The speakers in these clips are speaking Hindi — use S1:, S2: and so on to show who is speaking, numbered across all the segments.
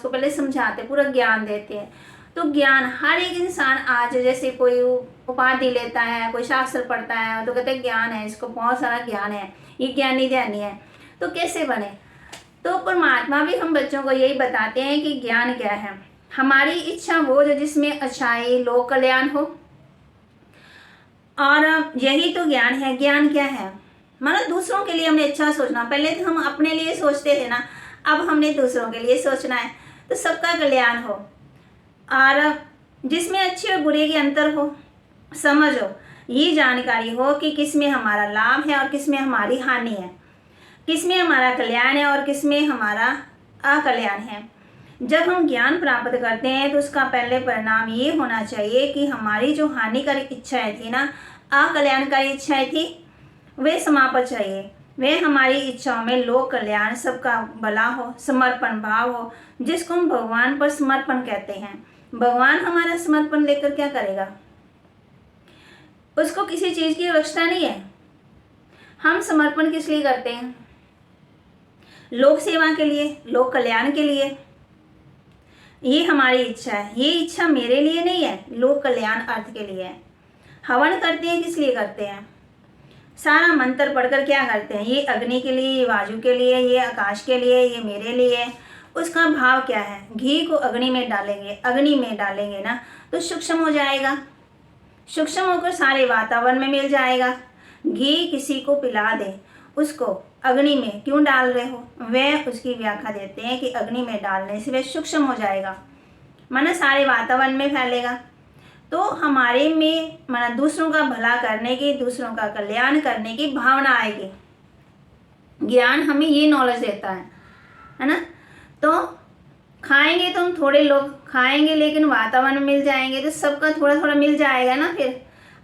S1: उसको पहले समझाते, पूरा ज्ञान देते हैं। तो ज्ञान हर एक इंसान आज जैसे कोई उपाधि लेता है, कोई शास्त्र पढ़ता है तो कहते हैं ज्ञान है, इसको बहुत सारा ज्ञान है, ये ज्ञानी ध्यानी है। तो कैसे बने? तो परमात्मा भी हम बच्चों को यही बताते हैं कि ज्ञान क्या है। हमारी इच्छा वो जो जिसमें अच्छाई लोक कल्याण हो, और यही तो ज्ञान है। ज्ञान क्या है? मतलब दूसरों के लिए हमने अच्छा सोचना। पहले तो हम अपने लिए सोचते थे ना, अब हमने दूसरों के लिए सोचना है, तो सबका कल्याण हो और जिसमें अच्छे और बुरे के अंतर हो, समझ हो, ये जानकारी हो कि किस में हमारा लाभ है और किस में हमारी हानि है, किस में हमारा कल्याण है और किस में हमारा अकल्याण है। जब हम ज्ञान प्राप्त करते हैं तो उसका पहले परिणाम ये होना चाहिए कि हमारी जो हानिकारक इच्छाएं थी ना, अकल्याणकारी इच्छाएं थी, वे समाप्त चाहिए। वे हमारी इच्छाओं में लोक कल्याण, सबका भला हो, समर्पण भाव हो, जिसको हम भगवान पर समर्पण कहते हैं। भगवान हमारा समर्पण लेकर क्या करेगा? उसको किसी चीज की आवश्यकता नहीं है। हम समर्पण किस लिए करते हैं? लोक सेवा के लिए, लोक कल्याण के लिए। ये हमारी इच्छा है। ये इच्छा मेरे लिए नहीं है, लोक कल्याण अर्थ के लिए है। हवन करते हैं किस लिए करते हैं? सारा मंत्र पढ़कर क्या करते हैं? ये अग्नि के लिए, ये वायु के लिए, ये आकाश के लिए, ये मेरे लिए। उसका भाव क्या है? घी को अग्नि में डालेंगे, अग्नि में डालेंगे ना तो सूक्ष्म हो जाएगा, सूक्ष्म होकर सारे वातावरण में मिल जाएगा। घी किसी को पिला दे, उसको अग्नि में क्यों डाल रहे हो? वह उसकी व्याख्या देते हैं कि अग्नि में डालने से वह सूक्ष्म हो जाएगा, माना सारे वातावरण में फैलेगा। तो हमारे में माना दूसरों का भला करने की, दूसरों का कल्याण करने की भावना आएगी। ज्ञान हमें ये नॉलेज देता है ना। तो खाएंगे तो हम थोड़े लोग खाएंगे, लेकिन वातावरण में मिल जाएंगे तो सबका थोड़ा थोड़ा मिल जाएगा ना। फिर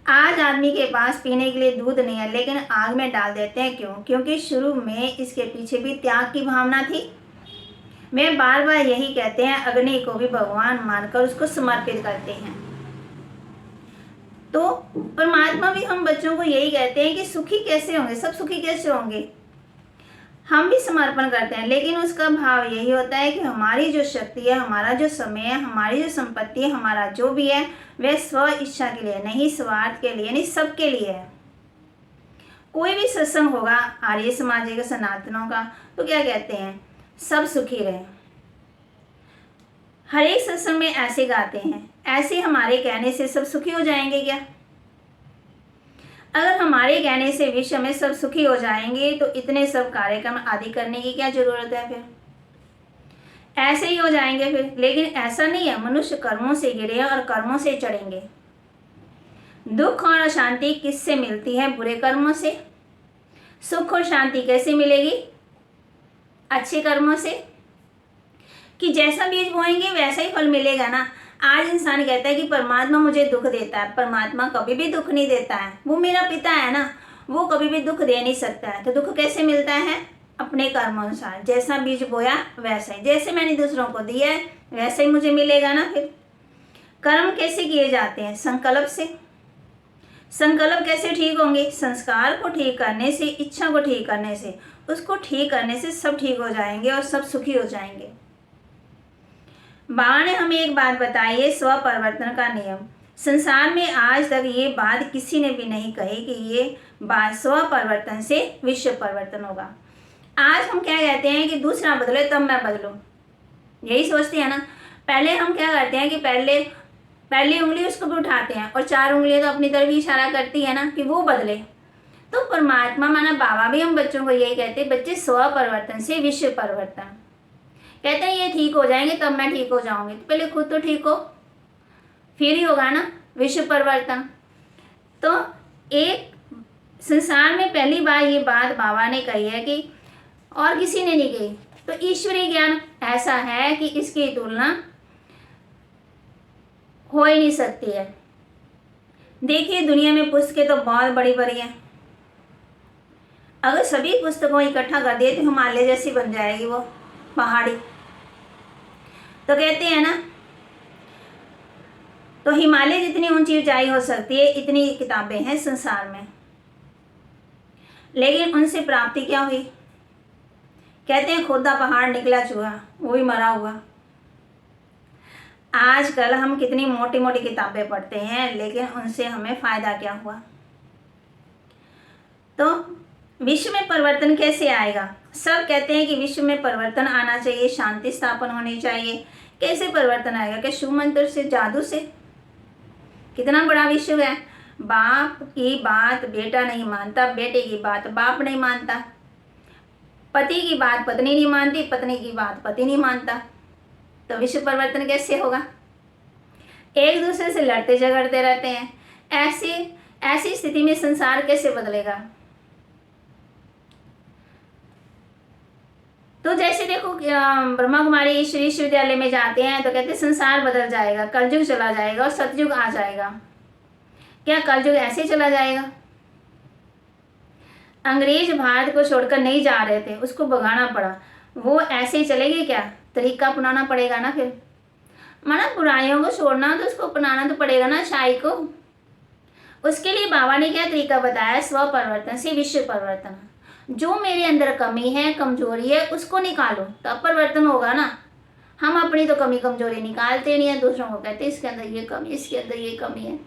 S1: आज आदमी के पास पीने के लिए दूध नहीं है, लेकिन आग में डाल देते हैं। क्यों? क्योंकि शुरू में इसके पीछे भी त्याग की भावना थी। मैं बार बार यही कहते हैं, अग्नि को भी भगवान मानकर उसको समर्पित करते हैं। तो परमात्मा भी हम बच्चों को यही कहते हैं कि सुखी कैसे होंगे, सब सुखी कैसे होंगे? हम भी समर्पण करते हैं, लेकिन उसका भाव यही होता है कि हमारी जो शक्ति है, हमारा जो समय है, हमारी जो संपत्ति है, हमारा जो भी है वह स्व इच्छा के लिए नहीं, स्वार्थ के लिए नहीं, सबके लिए है। कोई भी सत्संग होगा आर्य समाज का, सनातनों का, तो क्या कहते हैं? सब सुखी रहे। हर एक सत्संग में ऐसे गाते हैं, ऐसे हमारे कहने से सब सुखी हो जाएंगे क्या? अगर हमारे कहने से विश्व में सब सुखी हो जाएंगे तो इतने सब कार्यक्रम आदि करने की क्या जरूरत है? फिर ऐसे ही हो जाएंगे फिर। लेकिन ऐसा नहीं है, मनुष्य कर्मों से गिरे और कर्मों से चढ़ेंगे। दुख और अशांति किससे मिलती है? बुरे कर्मों से। सुख और शांति कैसे मिलेगी? अच्छे कर्मों से। कि जैसा बीज बोएंगे वैसा ही फल मिलेगा ना। आज इंसान कहता है कि परमात्मा मुझे दुख देता है। परमात्मा कभी भी दुख नहीं देता है, वो मेरा पिता है ना, वो कभी भी दुख दे नहीं सकता है। तो दुख कैसे मिलता है? अपने कर्म अनुसार। जैसा बीज बोया वैसा ही, जैसे मैंने दूसरों को दिया है वैसे ही मुझे मिलेगा ना। फिर कर्म कैसे किए जाते हैं? संकल्प से। संकल्प कैसे ठीक होंगे? संस्कार को ठीक करने से, इच्छा को ठीक करने से, उसको ठीक करने से सब ठीक हो जाएंगे और सब सुखी हो जाएंगे। बाबा ने हमें एक बात बताई है, स्व परिवर्तन का नियम। संसार में आज तक ये बात किसी ने भी नहीं कही कि ये बात स्व परिवर्तन से विश्व परिवर्तन होगा। आज हम क्या कहते हैं कि दूसरा बदले तब मैं बदलूं, यही सोचते हैं ना। पहले हम क्या करते हैं कि पहली उंगली उसको भी उठाते हैं और 4 उंगलियां तो अपनी तरफ ही इशारा करती है ना कि वो बदले। तो परमात्मा माना बाबा भी हम बच्चों को यही कहते हैं, बच्चे स्व परिवर्तन से विश्व परिवर्तन। कहते हैं ये ठीक हो जाएंगे तब मैं ठीक हो जाऊंगी। तो पहले खुद तो ठीक हो, फिर ही होगा ना विश्व परिवर्तन। तो एक संसार में पहली बार ये बात बाबा ने कही है कि और किसी ने नहीं कही। तो ईश्वरीय ज्ञान ऐसा है कि इसकी तुलना हो ही नहीं सकती है। देखिए दुनिया में पुस्तकें तो बहुत बड़ी बड़ी हैं। अगर सभी पुस्तकों इकट्ठा कर दिए तो हिमालय जैसी बन जाएगी वो पहाड़ी। तो कहते हैं ना, तो हिमालय जितनी ऊंची ऊंचाई हो सकती है इतनी किताबें हैं संसार में, लेकिन उनसे प्राप्ति क्या हुई? कहते हैं खोदा पहाड़ निकला चूहा, वो भी मरा हुआ। आजकल हम कितनी मोटी मोटी किताबें पढ़ते हैं, लेकिन उनसे हमें फ़ायदा क्या हुआ? तो विश्व में परिवर्तन कैसे आएगा? सब कहते हैं कि विश्व में परिवर्तन आना चाहिए, शांति स्थापन होनी चाहिए। कैसे परिवर्तन आएगा? क्या शिव मंत्र से, जादू से? कितना बड़ा विश्व है। बाप की बात बेटा नहीं मानता, बेटे की बात बाप नहीं मानता, पति की बात पत्नी नहीं मानती, पत्नी की बात पति नहीं मानता। तो विश्व परिवर्तन कैसे होगा? एक दूसरे से लड़ते झगड़ते रहते हैं। ऐसी स्थिति में संसार कैसे बदलेगा? तो जैसे देखो, ब्रह्मा कुमारी ईश्वरी विश्वविद्यालय में जाते हैं तो कहते हैं संसार बदल जाएगा, कलयुग चला जाएगा और सतयुग आ जाएगा। क्या कलयुग ऐसे चला जाएगा? अंग्रेज भारत को छोड़कर नहीं जा रहे थे, उसको भगाना पड़ा। वो ऐसे ही चलेगी क्या? तरीका अपनाना पड़ेगा ना। फिर माना बुराइयों को छोड़ना तो उसको अपनाना तो पड़ेगा ना, अच्छाई को। उसके लिए बाबा ने क्या तरीका बताया? स्व परिवर्तन से विश्व परिवर्तन। जो मेरे अंदर कमी है, कमजोरी है, उसको निकालो तब परिवर्तन होगा ना। हम अपनी तो कमी कमजोरी निकालते नहीं है, दूसरों को कहते इसके अंदर ये कमी, इसके अंदर ये कमी है।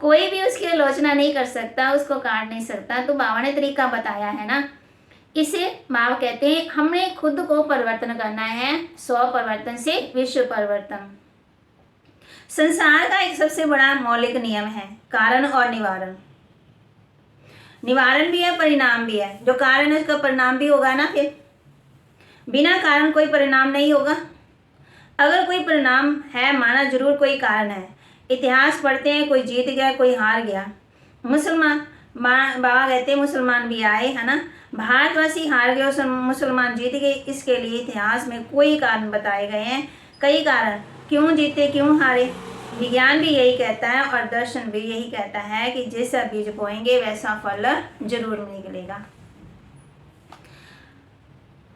S1: कोई भी उसकी आलोचना नहीं कर सकता, उसको काट नहीं सकता। तो बाबा ने तरीका बताया है ना, इसे बाबा कहते हैं हमने खुद को परिवर्तन करना है, स्व परिवर्तन से विश्व परिवर्तन। संसार का एक सबसे बड़ा मौलिक नियम है कारण और निवारण। निवारण भी है, परिणाम भी है। जो कारण है उसका परिणाम भी होगा ना। फिर बिना कारण कोई परिणाम नहीं होगा। अगर कोई परिणाम है, माना जरूर कोई कारण है। इतिहास पढ़ते हैं, कोई जीत गया, कोई हार गया। मुसलमान, बाबा कहते हैं मुसलमान भी आए, है ना। भारतवासी हार गए और मुसलमान जीत गए। इसके लिए इतिहास में कोई कारण बताए गए हैं, कई कारण, क्यों जीते क्यों हारे। विज्ञान भी यही कहता है और दर्शन भी यही कहता है कि जैसा बीज बोएंगे वैसा फल जरूर निकलेगा।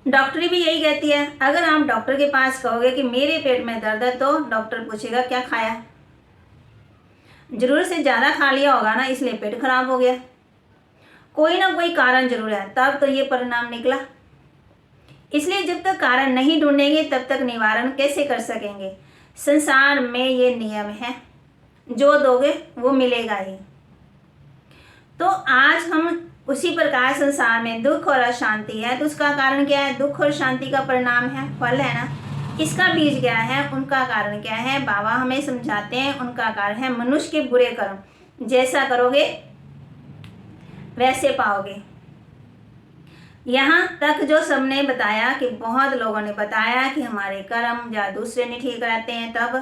S1: डॉक्टरी भी यही कहती है। अगर आप डॉक्टर के पास कहोगे कि मेरे पेट में दर्द है, तो डॉक्टर पूछेगा क्या खाया? जरूर से ज़्यादा खा लिया होगा ना, इसलिए पेट खराब हो गया। कोई ना कोई कारण जरूर है, तब तो ये परिणाम निकला। इसलिए जब तक कारण नहीं ढूंढेंगे तब तक निवारण कैसे कर सकेंगे। संसार में ये नियम है, जो दोगे वो मिलेगा ही। तो आज हम उसी प्रकार संसार में दुख और अशांति है, तो उसका कारण क्या है? दुख और शांति का परिणाम है, फल है ना। इसका बीज क्या है? उनका कारण क्या है? बाबा हमें समझाते हैं उनका कारण है मनुष्य के बुरे कर्म। जैसा करोगे वैसे पाओगे। यहाँ तक जो सबने बताया कि बहुत लोगों ने बताया कि हमारे कर्म या दूसरे नहीं ठीक रहते हैं तब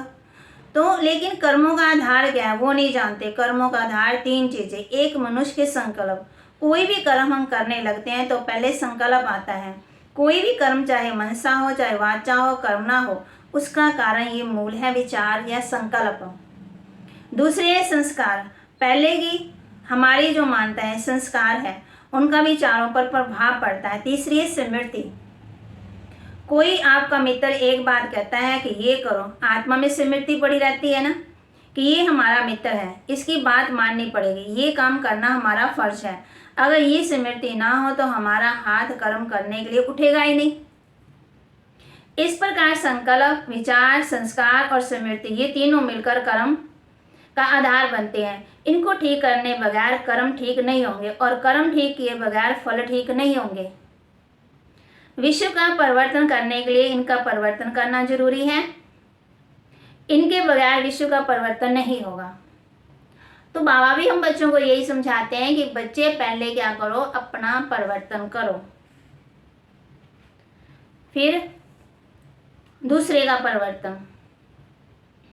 S1: तो, लेकिन कर्मों का आधार क्या है वो नहीं जानते। कर्मों का आधार 3 चीज़ें। एक, मनुष्य के संकल्प। कोई भी कर्म हम करने लगते हैं तो पहले संकल्प आता है। कोई भी कर्म चाहे मनसा हो, चाहे वाचा हो, कर्म ना हो, उसका कारण ये मूल है विचार या संकल्प। दूसरे है संस्कार। पहले की हमारी जो मानता है संस्कार है, उनका विचारों पर प्रभाव पड़ता है। तीसरी है स्मृति। कोई आपका मित्र एक बात कहता है कि ये करो, आत्मा में स्मृति पड़ी रहती है ना कि ये हमारा मित्र है, इसकी बात माननी पड़ेगी, ये काम करना हमारा फर्ज है। अगर ये स्मृति ना हो तो हमारा हाथ कर्म करने के लिए उठेगा ही नहीं। इस प्रकार संकल्प, विचार, संस्कार और स्मृति, ये तीनों मिलकर कर्म का आधार बनते हैं। इनको ठीक करने बगैर कर्म ठीक नहीं होंगे और कर्म ठीक किए बगैर फल ठीक नहीं होंगे। विश्व का परिवर्तन करने के लिए इनका परिवर्तन करना जरूरी है। इनके बगैर विश्व का परिवर्तन नहीं होगा। तो बाबा भी हम बच्चों को यही समझाते हैं कि बच्चे पहले क्या करो, अपना परिवर्तन करो, फिर दूसरे का परिवर्तन।